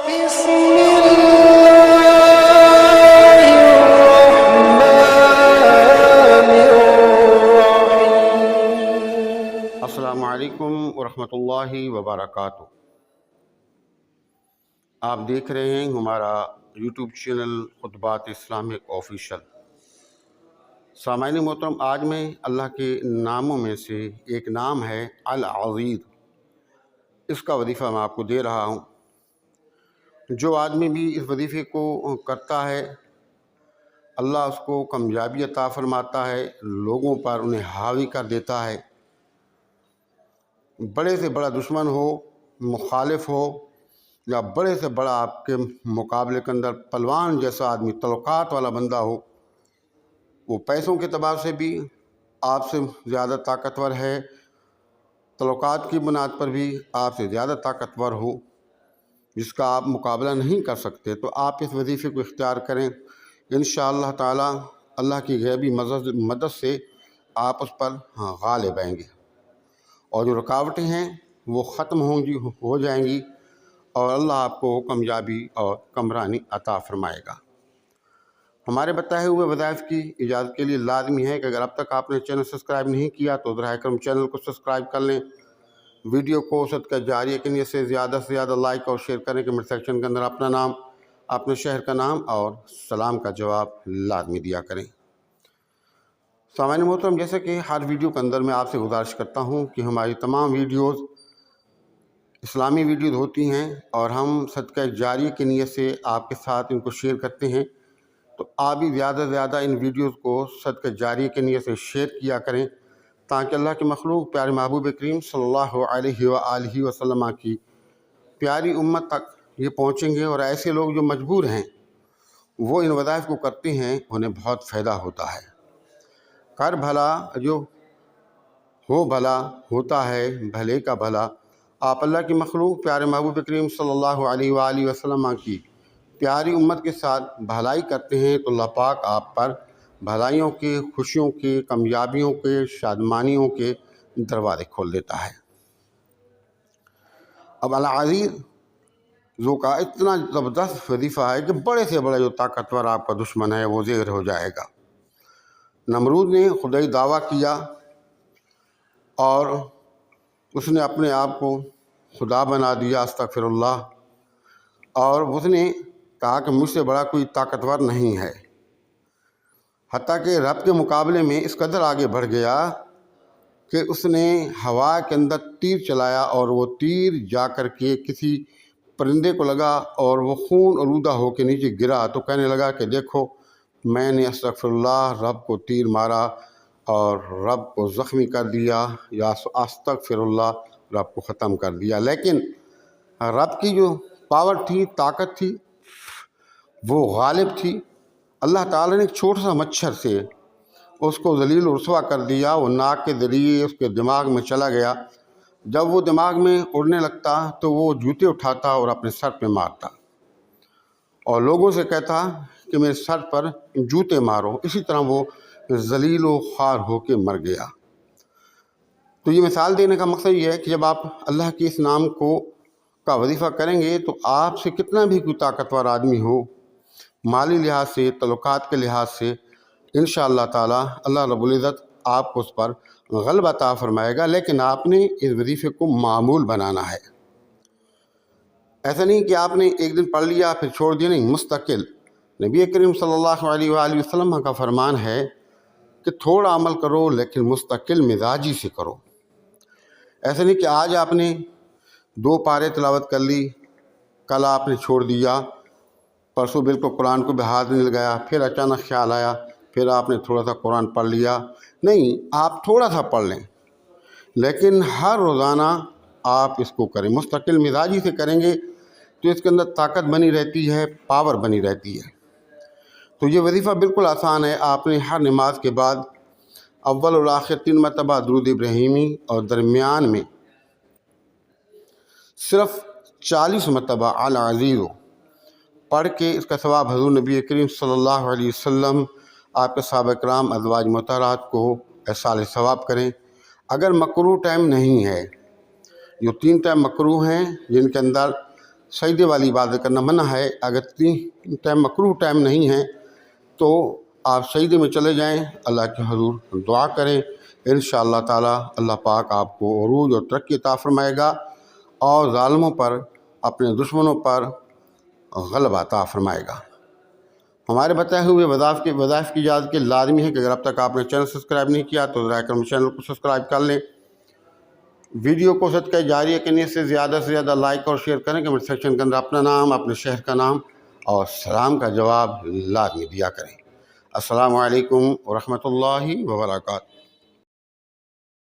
بسم الله الرحمن الرحيم. السلام علیکم ورحمۃ اللہ وبرکاتہ۔ آپ دیکھ رہے ہیں ہمارا یوٹیوب چینل خطبات اسلامک آفیشل۔ سامعین محترم، آج میں اللہ کے ناموں میں سے ایک نام ہے العزیز، اس کا وظیفہ میں آپ کو دے رہا ہوں۔ جو آدمی بھی اس وظیفے کو کرتا ہے اللہ اس کو کامیابی عطا فرماتا ہے، لوگوں پر انہیں حاوی کر دیتا ہے۔ بڑے سے بڑا دشمن ہو، مخالف ہو، یا بڑے سے بڑا آپ کے مقابلے کے اندر پلوان جیسا آدمی، تعلقات والا بندہ ہو، وہ پیسوں کے اعتبار سے بھی آپ سے زیادہ طاقتور ہے، تعلقات کی بنیاد پر بھی آپ سے زیادہ طاقتور ہو، جس کا آپ مقابلہ نہیں کر سکتے، تو آپ اس وظیفے کو اختیار کریں۔ انشاءاللہ تعالی اللہ کی غیبی مدد سے آپ اس پر غالب آئیں گے، اور جو رکاوٹیں ہیں وہ ختم ہو جائیں گی، اور اللہ آپ کو کامیابی اور کمرانی عطا فرمائے گا۔ ہمارے بتائے ہوئے وظائف کی اجازت کے لیے لازمی ہے کہ اگر اب تک آپ نے چینل سبسکرائب نہیں کیا تو براہ کرم چینل کو سبسکرائب کر لیں، ویڈیو کو صدقہ جاریہ کے نیت سے زیادہ لائک اور شیئر کریں، کمنٹ سیکشن کے اندر اپنا نام، اپنے شہر کا نام اور سلام کا جواب لازمی دیا کریں۔ سامعین محترم، جیسے کہ ہر ویڈیو کے اندر میں آپ سے گزارش کرتا ہوں کہ ہماری تمام ویڈیوز اسلامی ویڈیوز ہوتی ہیں، اور ہم صدقہ جاریہ کی نیت سے آپ کے ساتھ ان کو شیئر کرتے ہیں، تو آپ بھی زیادہ سے زیادہ ان ویڈیوز کو صدقہ جاریہ کی نیت سے شیئر کیا کریں، تاکہ اللہ کے مخلوق پیارے محبوب کریم صلی اللہ علیہ وآلہ وسلم کی پیاری امت تک یہ پہنچیں گے، اور ایسے لوگ جو مجبور ہیں وہ ان وظائف کو کرتے ہیں، انہیں بہت فائدہ ہوتا ہے۔ کر بھلا جو ہو بھلا ہوتا ہے بھلے کا بھلا۔ آپ اللہ کی مخلوق پیارے محبوب کریم صلی اللہ علیہ وآلہ وسلم کی پیاری امت کے ساتھ بھلائی کرتے ہیں، تو اللہ پاک آپ پر بھلائیوں کے، خوشیوں کے، کامیابیوں کے، شادمانیوں کے دروازے کھول دیتا ہے۔ اب العزیز ذو کا اتنا زبردست وظیفہ ہے کہ بڑے سے بڑا جو طاقتور آپ کا دشمن ہے وہ زیر ہو جائے گا۔ نمرود نے خدائی دعویٰ کیا، اور اس نے اپنے آپ کو خدا بنا دیا، استغفر اللہ، اور اس نے کہا کہ مجھ سے بڑا کوئی طاقتور نہیں ہے، حتیٰ کہ رب کے مقابلے میں اس قدر آگے بڑھ گیا کہ اس نے ہوا کے اندر تیر چلایا، اور وہ تیر جا کر کے کسی پرندے کو لگا، اور وہ خون آلودہ ہو کے نیچے گرا، تو کہنے لگا کہ دیکھو میں نے استغفر اللہ رب کو تیر مارا اور رب کو زخمی کر دیا، یا استغفر اللہ رب کو ختم کر دیا۔ لیکن رب کی جو پاور تھی، طاقت تھی، وہ غالب تھی۔ اللہ تعالیٰ نے ایک چھوٹا سا مچھر سے اس کو ذلیل و رسوا کر دیا، وہ ناک کے ذریعے اس کے دماغ میں چلا گیا۔ جب وہ دماغ میں اڑنے لگتا تو وہ جوتے اٹھاتا اور اپنے سر پہ مارتا، اور لوگوں سے کہتا کہ میرے سر پر جوتے مارو۔ اسی طرح وہ ذلیل و خوار ہو کے مر گیا۔ تو یہ مثال دینے کا مقصد یہ ہے کہ جب آپ اللہ کے اس نام کا وظیفہ کریں گے تو آپ سے کتنا بھی کوئی طاقتور آدمی ہو، مالی لحاظ سے، تعلقات کے لحاظ سے، انشاءاللہ تعالی اللہ رب العزت آپ کو اس پر غلبہ عطا فرمائے گا۔ لیکن آپ نے اس وظیفے کو معمول بنانا ہے۔ ایسا نہیں کہ آپ نے ایک دن پڑھ لیا پھر چھوڑ دیا، نہیں، مستقل۔ نبی کریم صلی اللہ علیہ وآلہ وسلم کا فرمان ہے کہ تھوڑا عمل کرو لیکن مستقل مزاجی سے کرو۔ ایسا نہیں کہ آج آپ نے 2 پارے تلاوت کر لی، کل آپ نے چھوڑ دیا، پرسوں بالکل قرآن کو بھی ہاتھ نہیں لگایا، پھر اچانک خیال آیا، پھر آپ نے تھوڑا سا قرآن پڑھ لیا۔ نہیں، آپ تھوڑا سا پڑھ لیں، لیکن ہر روزانہ آپ اس کو کریں، مستقل مزاجی سے کریں گے تو اس کے اندر طاقت بنی رہتی ہے، پاور بنی رہتی ہے۔ تو یہ وظیفہ بالکل آسان ہے۔ آپ نے ہر نماز کے بعد اول اور آخر 3 مرتبہ درود ابراہیمی، اور درمیان میں صرف 40 مرتبہ العزیز پڑھ کے اس کا ثواب حضور نبی کریم صلی اللہ علیہ وسلم، آپ کے صحابہ کرام، ازواج مطہرات کو ایصال ثواب کریں۔ اگر مکروہ ٹائم نہیں ہے، جو 3 ٹائم مکروہ ہیں جن کے اندر سجدے والی عبادت کرنا منع ہے۔ اگر 3 ٹائم مکروہ ٹائم نہیں ہے تو آپ سجدے میں چلے جائیں، اللہ کے حضور دعا کریں، انشاءاللہ تعالی اللہ پاک آپ کو عروج اور ترقی عطا فرمائے گا اور ظالموں پر، اپنے دشمنوں پر غلبہ عطا فرمائے گا۔ ہمارے بتائے ہوئے وظائف کی اجازت کے لازمی ہے کہ اگر اب تک آپ نے چینل سبسکرائب نہیں کیا تو ذرا کرم چینل کو سبسکرائب کر لیں، ویڈیو کو صدقہ جاریہ کے نیت سے زیادہ لائک اور شیئر کریں، کمنٹ سیکشن کے اندر اپنا نام، اپنے شہر کا نام اور سلام کا جواب لازمی دیا کریں۔ السلام علیکم ورحمۃ اللہ وبرکاتہ۔